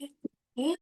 Oke.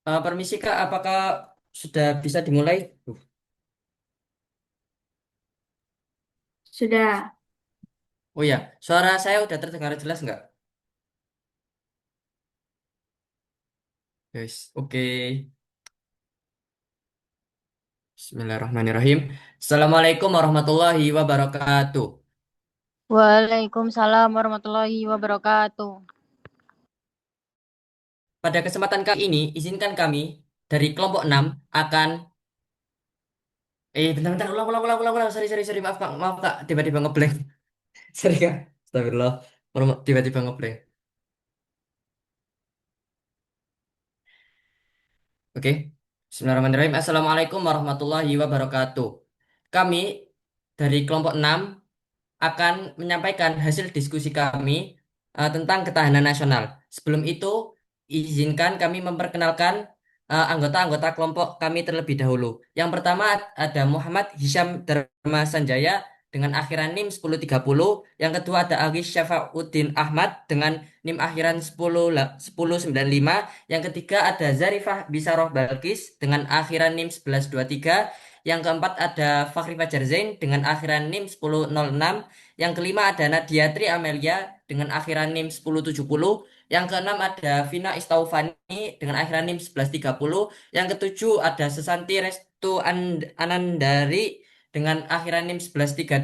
Permisi Kak, apakah sudah bisa dimulai? Sudah. Oh ya, suara saya udah terdengar jelas nggak? Guys, oke. Bismillahirrahmanirrahim. Assalamualaikum warahmatullahi wabarakatuh. Waalaikumsalam warahmatullahi wabarakatuh. Pada kesempatan kali ini, izinkan kami dari kelompok 6 akan bentar-bentar ulang. Sorry, maaf Kak, maaf Kak, tiba-tiba ngeblank. Sorry Kak. Astagfirullah. Tiba-tiba ngeblank. Oke. Bismillahirrahmanirrahim. Assalamualaikum warahmatullahi wabarakatuh. Kami dari kelompok 6 akan menyampaikan hasil diskusi kami tentang ketahanan nasional. Sebelum itu, izinkan kami memperkenalkan anggota-anggota kelompok kami terlebih dahulu. Yang pertama ada Muhammad Hisham Dharma Sanjaya dengan akhiran NIM 1030. Yang kedua ada Agis Syafauddin Ahmad dengan NIM akhiran 1095. Yang ketiga ada Zarifah Bisaroh Balkis dengan akhiran NIM 1123. Yang keempat ada Fakhri Fajar Zain dengan akhiran NIM 1006. Yang kelima ada Nadia Tri Amelia dengan akhiran NIM 1070. Yang keenam ada Vina Istaufani dengan akhiran NIM 1130. Yang ketujuh ada Sesanti Restu Anandari dengan akhiran NIM 1132.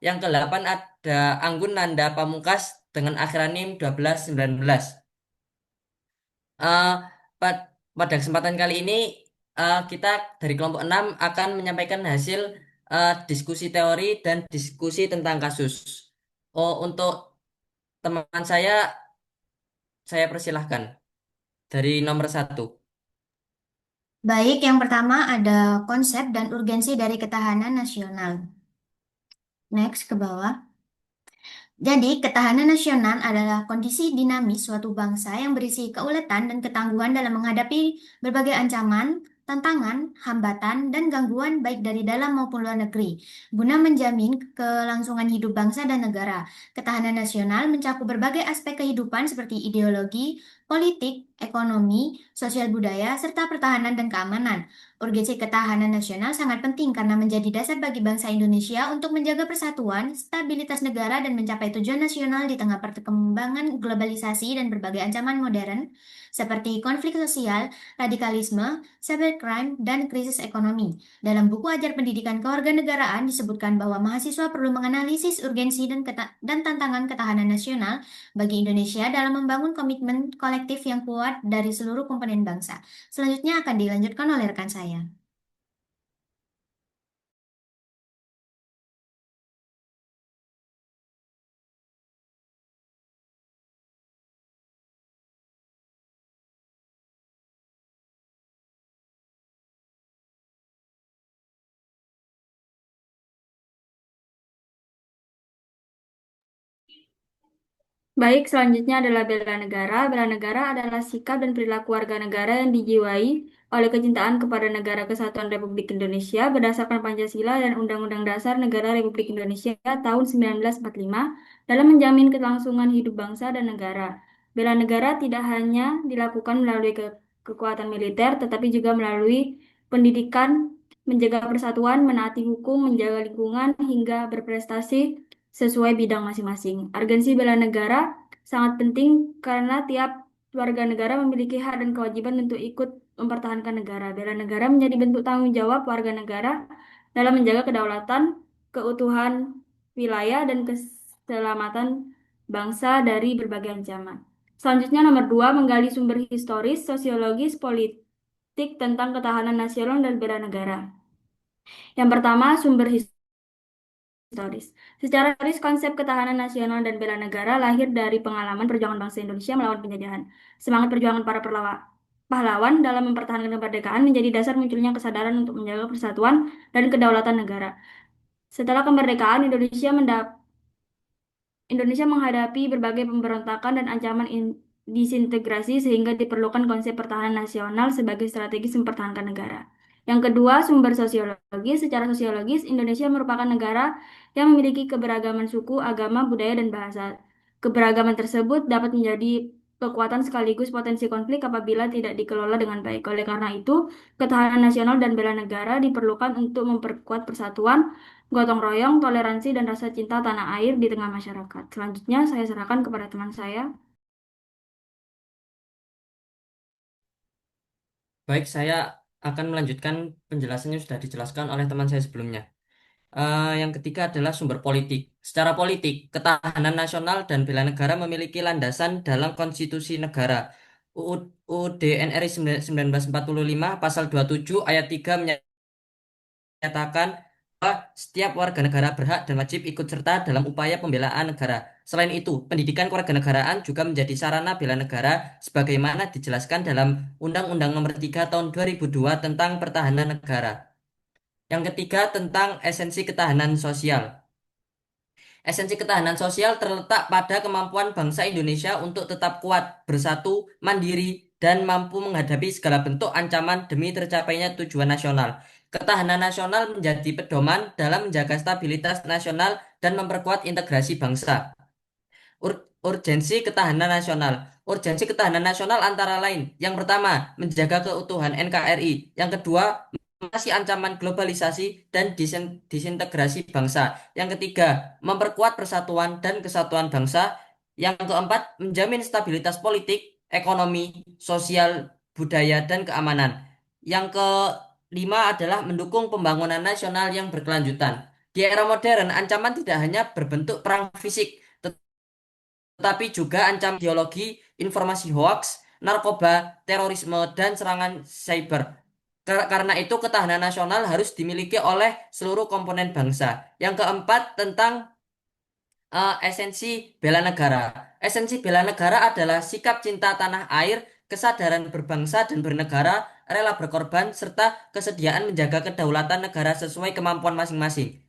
Yang kedelapan ada Anggun Nanda Pamungkas dengan akhiran NIM 1219. Eh, pad- Pada kesempatan kali ini kita dari kelompok 6 akan menyampaikan hasil diskusi teori dan diskusi tentang kasus. Oh, untuk teman saya persilahkan dari nomor satu. Baik, yang pertama ada konsep dan urgensi dari ketahanan nasional. Next ke bawah. Jadi, ketahanan nasional adalah kondisi dinamis suatu bangsa yang berisi keuletan dan ketangguhan dalam menghadapi berbagai ancaman, tantangan, hambatan, dan gangguan baik dari dalam maupun luar negeri, guna menjamin kelangsungan hidup bangsa dan negara. Ketahanan nasional mencakup berbagai aspek kehidupan seperti ideologi, politik, ekonomi, sosial budaya, serta pertahanan dan keamanan. Urgensi ketahanan nasional sangat penting karena menjadi dasar bagi bangsa Indonesia untuk menjaga persatuan, stabilitas negara, dan mencapai tujuan nasional di tengah perkembangan globalisasi dan berbagai ancaman modern, seperti konflik sosial, radikalisme, cybercrime, dan krisis ekonomi. Dalam buku Ajar Pendidikan Kewarganegaraan disebutkan bahwa mahasiswa perlu menganalisis urgensi dan tantangan ketahanan nasional bagi Indonesia dalam membangun komitmen kolektif yang kuat dari seluruh komponen bangsa. Selanjutnya akan dilanjutkan oleh rekan saya. Baik, selanjutnya adalah bela negara. Bela negara adalah sikap dan perilaku warga negara yang dijiwai oleh kecintaan kepada Negara Kesatuan Republik Indonesia berdasarkan Pancasila dan Undang-Undang Dasar Negara Republik Indonesia tahun 1945 dalam menjamin kelangsungan hidup bangsa dan negara. Bela negara tidak hanya dilakukan melalui kekuatan militer, tetapi juga melalui pendidikan, menjaga persatuan, menaati hukum, menjaga lingkungan, hingga berprestasi sesuai bidang masing-masing. Urgensi bela negara sangat penting karena tiap warga negara memiliki hak dan kewajiban untuk ikut mempertahankan negara. Bela negara menjadi bentuk tanggung jawab warga negara dalam menjaga kedaulatan, keutuhan wilayah, dan keselamatan bangsa dari berbagai ancaman. Selanjutnya nomor 2, menggali sumber historis, sosiologis, politik tentang ketahanan nasional dan bela negara. Yang pertama, sumber historis. Secara historis, konsep ketahanan nasional dan bela negara lahir dari pengalaman perjuangan bangsa Indonesia melawan penjajahan. Semangat perjuangan para pahlawan dalam mempertahankan kemerdekaan menjadi dasar munculnya kesadaran untuk menjaga persatuan dan kedaulatan negara. Setelah kemerdekaan, Indonesia menghadapi berbagai pemberontakan dan ancaman disintegrasi sehingga diperlukan konsep pertahanan nasional sebagai strategi mempertahankan negara. Yang kedua, sumber sosiologis. Secara sosiologis, Indonesia merupakan negara yang memiliki keberagaman suku, agama, budaya, dan bahasa. Keberagaman tersebut dapat menjadi kekuatan sekaligus potensi konflik apabila tidak dikelola dengan baik. Oleh karena itu, ketahanan nasional dan bela negara diperlukan untuk memperkuat persatuan, gotong royong, toleransi, dan rasa cinta tanah air di tengah masyarakat. Selanjutnya, saya serahkan kepada teman saya. Baik, saya akan melanjutkan penjelasannya yang sudah dijelaskan oleh teman saya sebelumnya. Yang ketiga adalah sumber politik. Secara politik, ketahanan nasional dan bela negara memiliki landasan dalam konstitusi negara. UUD NRI 1945 pasal 27 ayat 3 menyatakan bahwa setiap warga negara berhak dan wajib ikut serta dalam upaya pembelaan negara. Selain itu, pendidikan kewarganegaraan juga menjadi sarana bela negara sebagaimana dijelaskan dalam Undang-Undang Nomor 3 Tahun 2002 tentang Pertahanan Negara. Yang ketiga tentang esensi ketahanan sosial. Esensi ketahanan sosial terletak pada kemampuan bangsa Indonesia untuk tetap kuat, bersatu, mandiri, dan mampu menghadapi segala bentuk ancaman demi tercapainya tujuan nasional. Ketahanan nasional menjadi pedoman dalam menjaga stabilitas nasional dan memperkuat integrasi bangsa. Urgensi ketahanan nasional. Urgensi ketahanan nasional antara lain. Yang pertama, menjaga keutuhan NKRI. Yang kedua, mengatasi ancaman globalisasi dan disintegrasi bangsa. Yang ketiga, memperkuat persatuan dan kesatuan bangsa. Yang keempat, menjamin stabilitas politik, ekonomi, sosial, budaya, dan keamanan. Yang kelima adalah mendukung pembangunan nasional yang berkelanjutan. Di era modern, ancaman tidak hanya berbentuk perang fisik, tetapi juga ancaman ideologi, informasi hoaks, narkoba, terorisme, dan serangan cyber. Karena itu ketahanan nasional harus dimiliki oleh seluruh komponen bangsa. Yang keempat tentang esensi bela negara. Esensi bela negara adalah sikap cinta tanah air, kesadaran berbangsa dan bernegara, rela berkorban, serta kesediaan menjaga kedaulatan negara sesuai kemampuan masing-masing.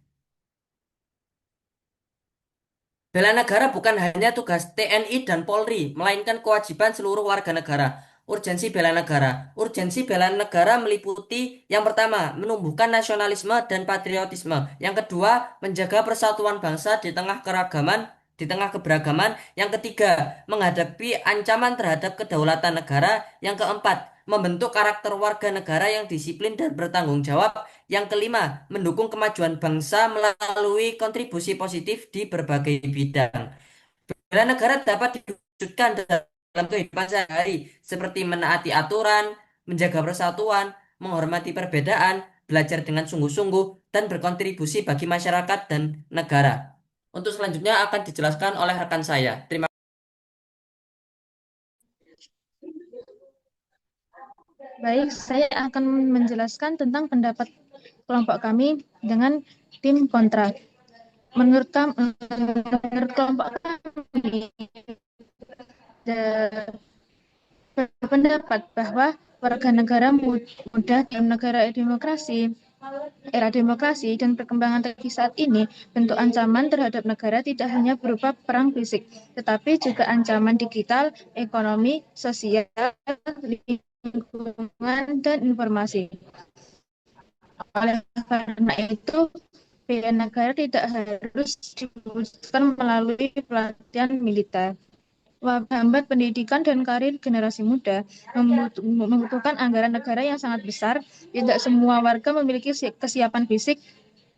Bela negara bukan hanya tugas TNI dan Polri, melainkan kewajiban seluruh warga negara. Urgensi bela negara. Urgensi bela negara meliputi yang pertama, menumbuhkan nasionalisme dan patriotisme. Yang kedua, menjaga persatuan bangsa di tengah keragaman. di tengah keberagaman. Yang ketiga, menghadapi ancaman terhadap kedaulatan negara. Yang keempat, membentuk karakter warga negara yang disiplin dan bertanggung jawab. Yang kelima, mendukung kemajuan bangsa melalui kontribusi positif di berbagai bidang. Bela negara dapat diwujudkan dalam kehidupan sehari-hari seperti menaati aturan, menjaga persatuan, menghormati perbedaan, belajar dengan sungguh-sungguh, dan berkontribusi bagi masyarakat dan negara. Untuk selanjutnya akan dijelaskan oleh rekan saya. Terima Baik, saya akan menjelaskan tentang pendapat kelompok kami dengan tim kontra. Menurut kelompok kami, berpendapat bahwa warga negara muda dalam era demokrasi dan perkembangan teknologi saat ini, bentuk ancaman terhadap negara tidak hanya berupa perang fisik, tetapi juga ancaman digital, ekonomi, sosial, lingkungan, dan informasi. Oleh karena itu, bela negara tidak harus diwujudkan melalui pelatihan militer. Menghambat pendidikan dan karir generasi muda membutuhkan anggaran negara yang sangat besar. Tidak semua warga memiliki kesiapan fisik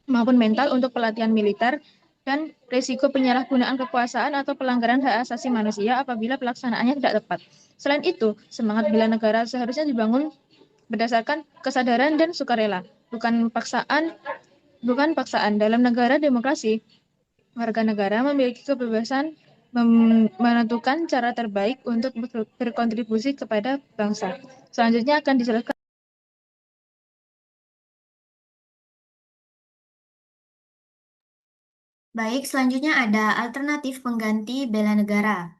maupun mental untuk pelatihan militer, dan risiko penyalahgunaan kekuasaan atau pelanggaran hak asasi manusia apabila pelaksanaannya tidak tepat. Selain itu, semangat bela negara seharusnya dibangun berdasarkan kesadaran dan sukarela, bukan paksaan. Dalam negara demokrasi, warga negara memiliki kebebasan menentukan cara terbaik untuk berkontribusi kepada bangsa. Selanjutnya akan dijelaskan. Baik, selanjutnya ada alternatif pengganti bela negara.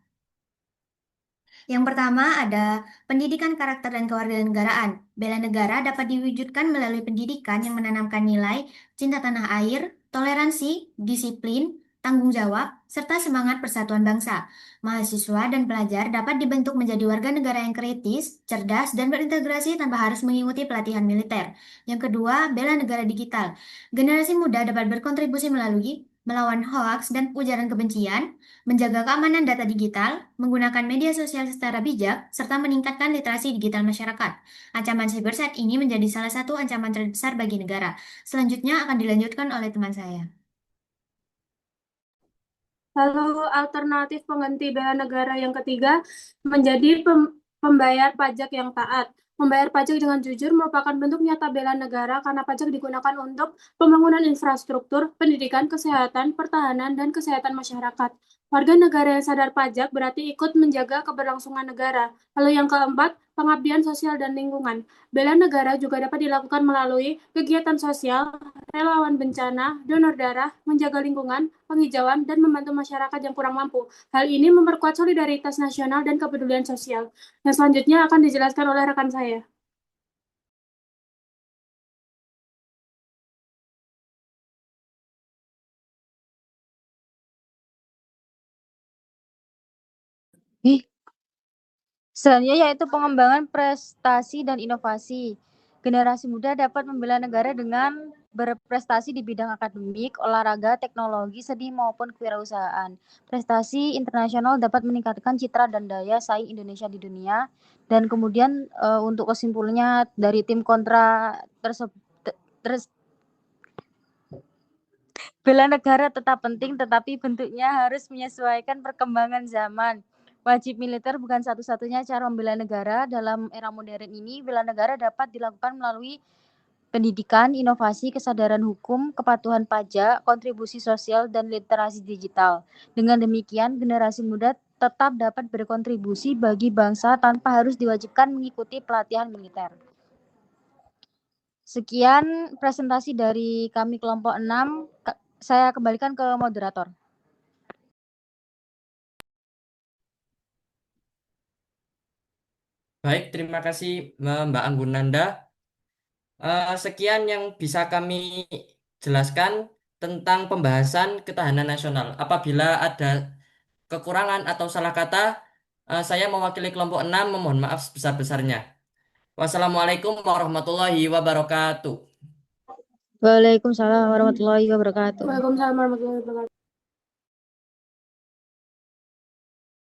Yang pertama ada pendidikan karakter dan kewarganegaraan. Bela negara dapat diwujudkan melalui pendidikan yang menanamkan nilai cinta tanah air, toleransi, disiplin, tanggung jawab, serta semangat persatuan bangsa. Mahasiswa dan pelajar dapat dibentuk menjadi warga negara yang kritis, cerdas, dan berintegrasi tanpa harus mengikuti pelatihan militer. Yang kedua, bela negara digital. Generasi muda dapat berkontribusi melalui melawan hoaks dan ujaran kebencian, menjaga keamanan data digital, menggunakan media sosial secara bijak, serta meningkatkan literasi digital masyarakat. Ancaman cyber saat ini menjadi salah satu ancaman terbesar bagi negara. Selanjutnya akan dilanjutkan oleh teman saya. Lalu alternatif pengganti bela negara yang ketiga menjadi pembayar pajak yang taat. Membayar pajak dengan jujur merupakan bentuk nyata bela negara karena pajak digunakan untuk pembangunan infrastruktur, pendidikan, kesehatan, pertahanan, dan kesehatan masyarakat. Warga negara yang sadar pajak berarti ikut menjaga keberlangsungan negara. Lalu yang keempat, pengabdian sosial dan lingkungan. Bela negara juga dapat dilakukan melalui kegiatan sosial, relawan bencana, donor darah, menjaga lingkungan, penghijauan, dan membantu masyarakat yang kurang mampu. Hal ini memperkuat solidaritas nasional dan kepedulian sosial. Dan selanjutnya akan dijelaskan oleh rekan saya. Selanjutnya yaitu pengembangan prestasi dan inovasi. Generasi muda dapat membela negara dengan berprestasi di bidang akademik, olahraga, teknologi, seni maupun kewirausahaan. Prestasi internasional dapat meningkatkan citra dan daya saing Indonesia di dunia. Dan kemudian untuk kesimpulannya dari tim kontra bela negara tetap penting, tetapi bentuknya harus menyesuaikan perkembangan zaman. Wajib militer bukan satu-satunya cara membela negara. Dalam era modern ini, bela negara dapat dilakukan melalui pendidikan, inovasi, kesadaran hukum, kepatuhan pajak, kontribusi sosial, dan literasi digital. Dengan demikian, generasi muda tetap dapat berkontribusi bagi bangsa tanpa harus diwajibkan mengikuti pelatihan militer. Sekian presentasi dari kami kelompok 6. Saya kembalikan ke moderator. Baik, terima kasih Mbak Anggunanda. Sekian yang bisa kami jelaskan tentang pembahasan ketahanan nasional. Apabila ada kekurangan atau salah kata, saya mewakili kelompok 6 memohon maaf sebesar-besarnya. Wassalamualaikum warahmatullahi wabarakatuh. Waalaikumsalam warahmatullahi wabarakatuh. Waalaikumsalam warahmatullahi wabarakatuh.